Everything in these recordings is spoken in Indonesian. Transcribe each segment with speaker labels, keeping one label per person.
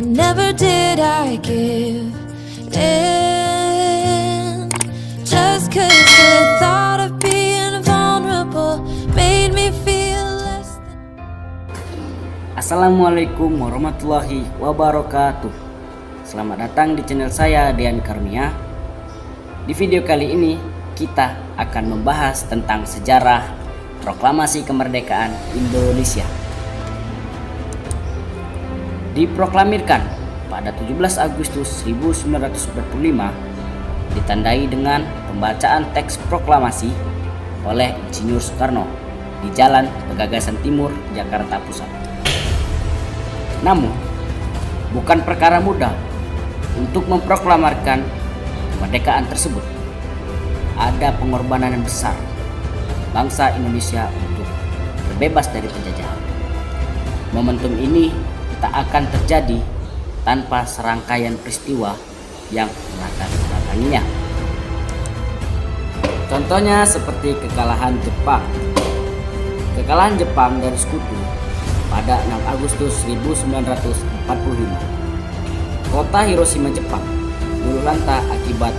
Speaker 1: and never did I give in. Just 'cause the thought of being vulnerable made me feel less than...
Speaker 2: Assalamualaikum warahmatullahi wabarakatuh. Selamat datang di channel saya, Dean Karnia. Di video kali ini kita akan membahas tentang sejarah proklamasi kemerdekaan Indonesia. Diproklamirkan pada 17 Agustus 1945, ditandai dengan pembacaan teks proklamasi oleh Insinyur Soekarno di Jalan Pegagan Timur, Jakarta Pusat. Namun, bukan perkara mudah untuk memproklamirkan kemerdekaan tersebut. Ada pengorbanan yang besar bangsa Indonesia untuk terbebas dari penjajahan. Momentum ini tak akan terjadi tanpa serangkaian peristiwa yang melatar belakanginya. Contohnya seperti kekalahan Jepang. Kekalahan Jepang dari Sekutu pada 6 Agustus 1945. Kota Hiroshima, Jepang luluh lantak akibat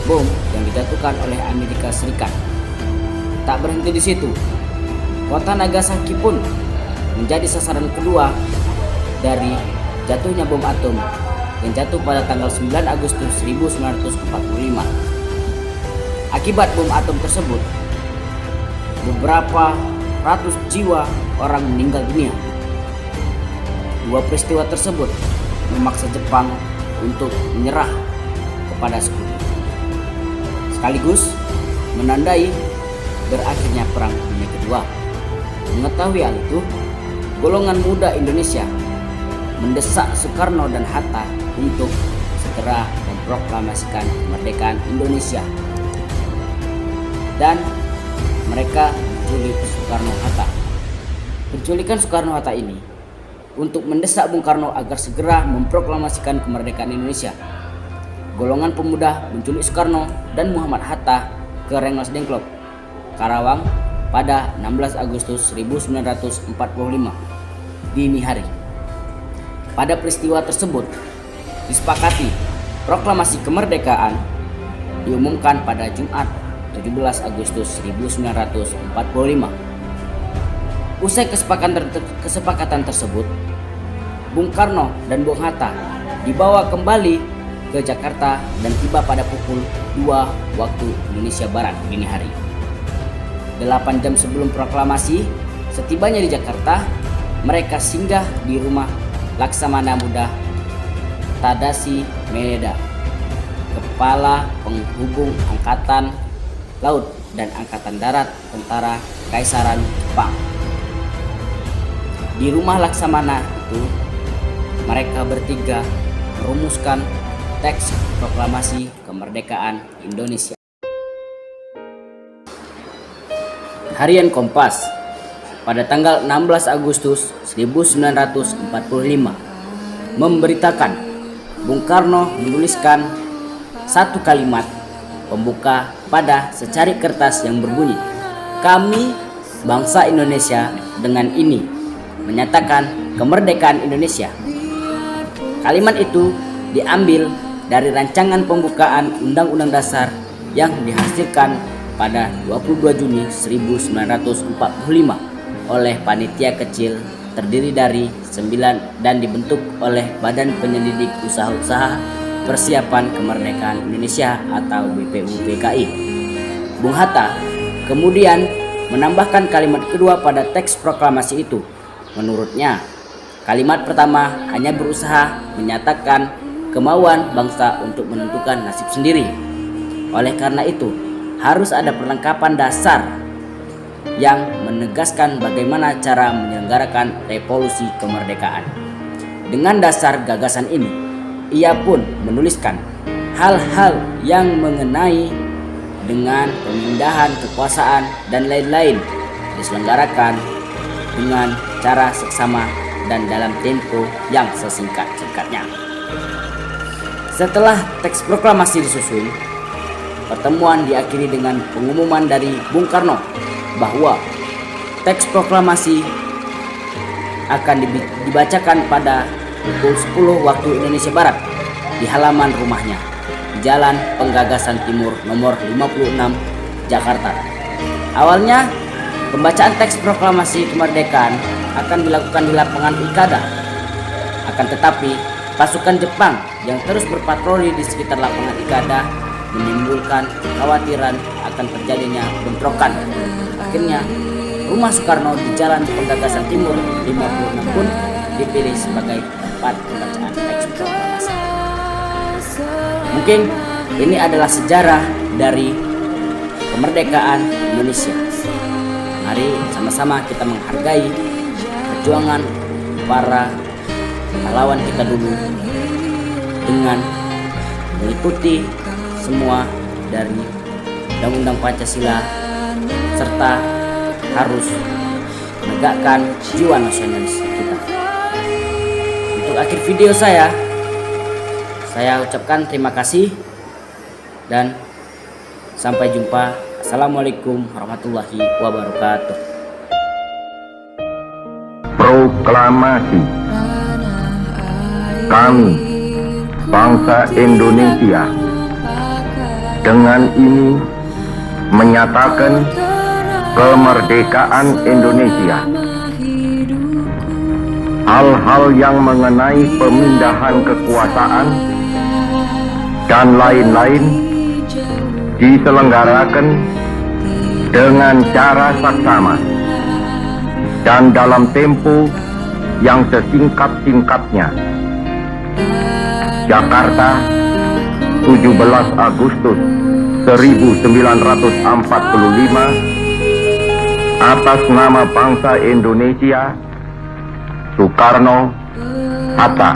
Speaker 2: bom yang dijatuhkan oleh Amerika Serikat. Tak berhenti di situ, kota Nagasaki pun menjadi sasaran kedua dari jatuhnya bom atom yang jatuh pada tanggal 9 Agustus 1945. Akibat bom atom tersebut, beberapa ratus jiwa orang meninggal dunia. Dua peristiwa tersebut memaksa Jepang untuk menyerah kepada Sekutu, sekaligus menandai berakhirnya Perang Dunia Kedua. Mengetahui hal itu, golongan muda Indonesia mendesak Soekarno dan Hatta untuk segera memproklamasikan kemerdekaan Indonesia, dan mereka menculik Soekarno-Hatta. Penculikan Soekarno-Hatta ini untuk mendesak Bung Karno agar segera memproklamasikan kemerdekaan Indonesia. Golongan pemuda menculik Soekarno dan Muhammad Hatta ke Rengas Dengklok, Karawang pada 16 Agustus 1945 dini hari. Pada peristiwa tersebut disepakati proklamasi kemerdekaan diumumkan pada Jumat 17 Agustus 1945. Usai kesepakatan tersebut, Bung Karno dan Bung Hatta dibawa kembali ke Jakarta dan tiba pada pukul 2 waktu Indonesia Barat dini hari. 8 jam sebelum proklamasi, setibanya di Jakarta, mereka singgah di rumah Laksamana Muda Tadashi Maeda, Kepala Penghubung Angkatan Laut dan Angkatan Darat Tentara Kaisaran Jepang. Di rumah Laksamana itu, mereka bertiga merumuskan teks proklamasi kemerdekaan Indonesia. Harian Kompas pada tanggal 16 Agustus 1945 memberitakan Bung Karno menuliskan satu kalimat pembuka pada secari kertas yang berbunyi, "Kami bangsa Indonesia dengan ini menyatakan kemerdekaan Indonesia." Kalimat itu diambil dari rancangan pembukaan Undang-Undang Dasar yang dihasilkan pada 22 Juni 1945 oleh panitia kecil terdiri dari 9 dan dibentuk oleh Badan Penyelidik Usaha-Usaha Persiapan Kemerdekaan Indonesia atau BPUPKI. Bung Hatta kemudian menambahkan kalimat kedua pada teks proklamasi itu. Menurutnya, kalimat pertama hanya berusaha menyatakan kemauan bangsa untuk menentukan nasib sendiri. Oleh karena itu, harus ada perlengkapan dasar yang menegaskan bagaimana cara menyelenggarakan revolusi kemerdekaan. Dengan dasar gagasan ini, ia pun menuliskan hal-hal yang mengenai dengan pemindahan kekuasaan dan lain-lain diselenggarakan dengan cara seksama dan dalam tempo yang sesingkat-singkatnya. Setelah teks proklamasi disusun, pertemuan diakhiri dengan pengumuman dari Bung Karno bahwa teks proklamasi akan dibacakan pada pukul 10 waktu Indonesia Barat di halaman rumahnya di Jalan Penggagasan Timur nomor 56, Jakarta. Awalnya, pembacaan teks proklamasi kemerdekaan akan dilakukan di lapangan Ikada. Akan tetapi, pasukan Jepang yang terus berpatroli di sekitar lapangan Ikada menimbulkan kekhawatiran akan terjadinya bentrokan. Akhirnya, rumah Soekarno di Jalan Penggagasan Timur 56 pun dipilih sebagai tempat pembacaan teks proklamasi. Mungkin ini adalah sejarah dari kemerdekaan Indonesia. Mari sama-sama kita menghargai perjuangan para pahlawan kita dulu dengan mengikuti semua dari Undang-Undang Pancasila serta harus menegakkan jiwa nasionalis kita. Untuk akhir video saya ucapkan terima kasih dan sampai jumpa. Assalamualaikum warahmatullahi wabarakatuh.
Speaker 3: Proklamasi. Kami, bangsa Indonesia, dengan ini menyatakan kemerdekaan Indonesia. Hal-hal yang mengenai pemindahan kekuasaan dan lain-lain diselenggarakan dengan cara saksama dan dalam tempo yang sesingkat-singkatnya. Jakarta, 17 Agustus 1945, atas nama bangsa Indonesia, Soekarno, Hatta.